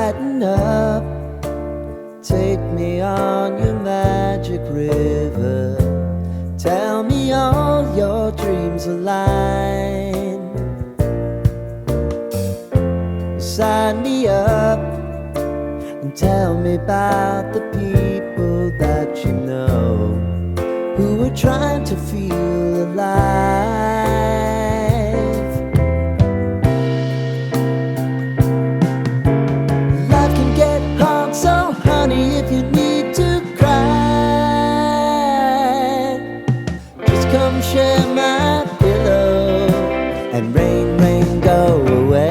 Lighten up, take me on your magic river. Tell me all your dreams align. Sign me up and tell me about the people that you know who are trying to feel alive. Life can get hard, so honey, if you need to cry, just come share my pillow and rain, rain, go away.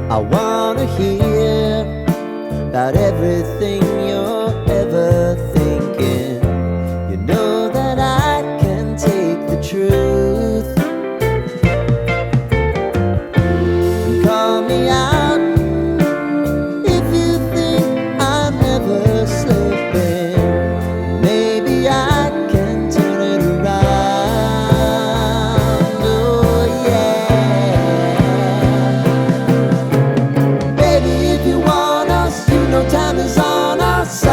I wanna hear about everything you're ever thinking. You know that I can take the truth. And call me out if you think I'm ever slipping. Maybe I can turn it around. Oh yeah. Time is on our side.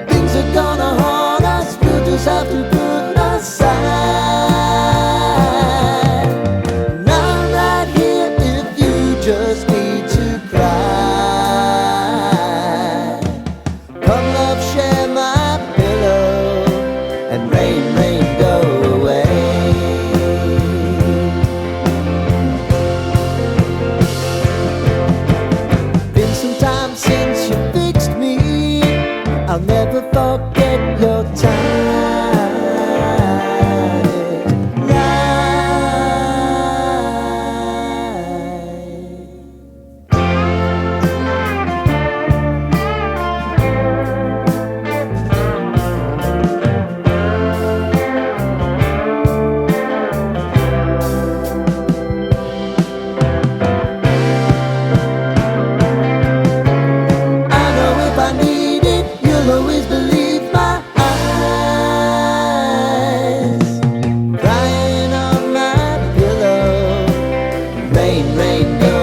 Things are gonna haunt us, we'll just have to put aside. And I'm right here if you just need to cry. Come love, share my pillow and rain, rain, go away. Since you fixed me, I'll never forget your time. Always believe my eyes. Crying on my pillow, rain, rain, go